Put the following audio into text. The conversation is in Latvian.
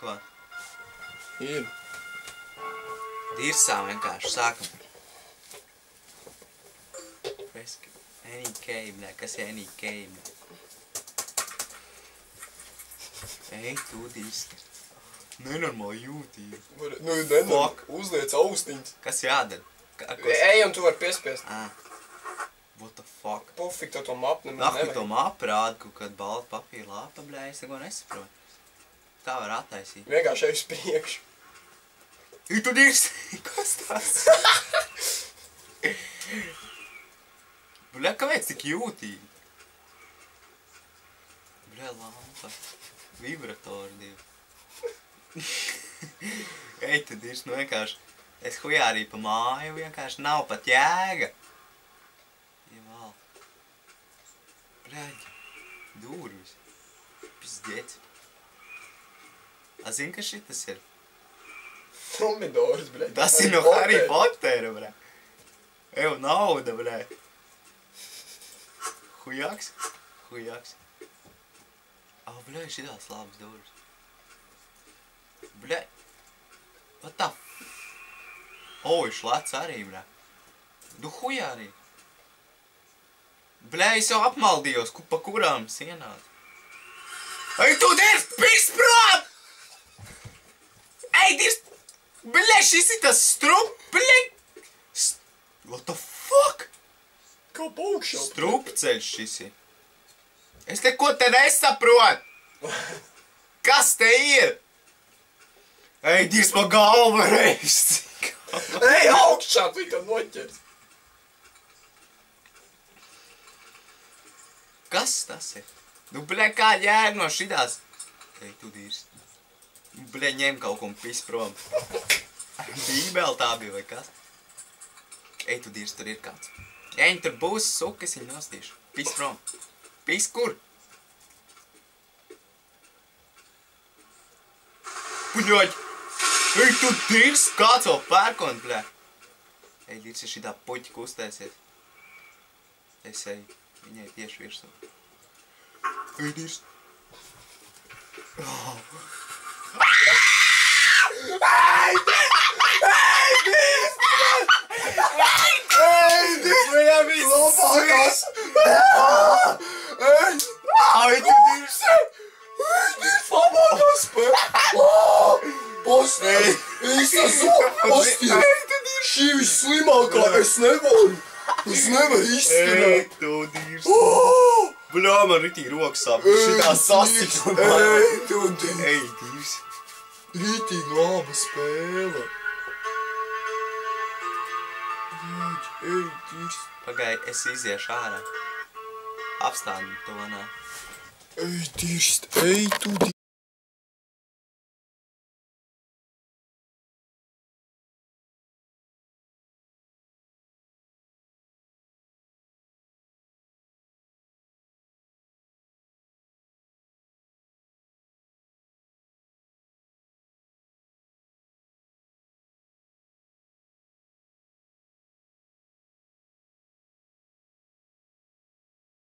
ko? Ir. Dirsām vienkārši, sākam. NIK, bļā, kas ir NIK, bļā? Ej, tu dirsti. Nenormāli jūtīgi. Nu, nenormāli. Uzliec austiņas. Kas jādara? Ej, un tu vari piespiest. What the fuck? Pofik, tev to mapu nemaz Nahu, nevajag. to mapu rāda, kaut kāda balta papīra lāpa, bļā, es neko nesaprotu. Tā var attaisīt. Vienkārši ej uz priekšu. Ej, tu dirsti! Kas tas? Bļā, kāpēc tik jūtīgi? Bļā, lampa. Vibratori divi. Ej, tu dirsti, nu vienkārši. Es hujārīju pa māju, vienkārši nav pat jēga. Ieval. Bļaļ, dūrvis. Pizdēci. A, zini, ka šitas ir? Pomidors, bļa. Tas ir no Harry Pottera, bļa. Ev, nauda, bļa. Hujaks? Hujaks. A, bļa, šitās labas dūrvis. Bļa. What the f... O, ir šlats arī, bļa. Du hujārī. Bļa, es jau apmaldījos, pa kurām sienās. Ej, tu dirst, pis prom! Ej, dirst! Bļa, šis ir tas strup, bļa! What the fuck? Kā paukšā. Strupceļš šis ir. Es neko te nesaprotu! Kas te ir? Ej, dirst, man galva reiz! Ej, augšā, tu kā noķers. Kas tas ir? Nu, bļa, kā jēga no šitās? Ej, tu dirst. Bļa, ņem kaut ko un pis prom. Bībeli tā bija, vai kas? Ej, tu dirst, tur ir kāds. Ja viņi tur būs, suka, es viņu nostīšu. Pis prom. Pis kur? Bļaļ! Ej, tu dirst, kāds vēl pērkon, bļa. Ej, dirst, ja šitā puķi kustēsies. Es eju, viņai tieši virsū. Ej, dirst. Oh. Ej, dirst! Ej, dirst! Viņam ir labākās! Ej! Ai, tu dirst! Ej, dirst! Labākās spēl! Pasties! Es esmu! Pasties! Šī visslimākā! Es nevaru! Es nevaru izturēt! Ej, tu dirst! Bļā, man ritīgi rokas sāp. Šitā sastikuma. Ej, tu dirst! Ej, dirst! Rītīgi laba spēle! Ej, dirst! Pagai, es iziešu ārā. Apstādi to, nā. Ej, dirst! Ej, tu dirst!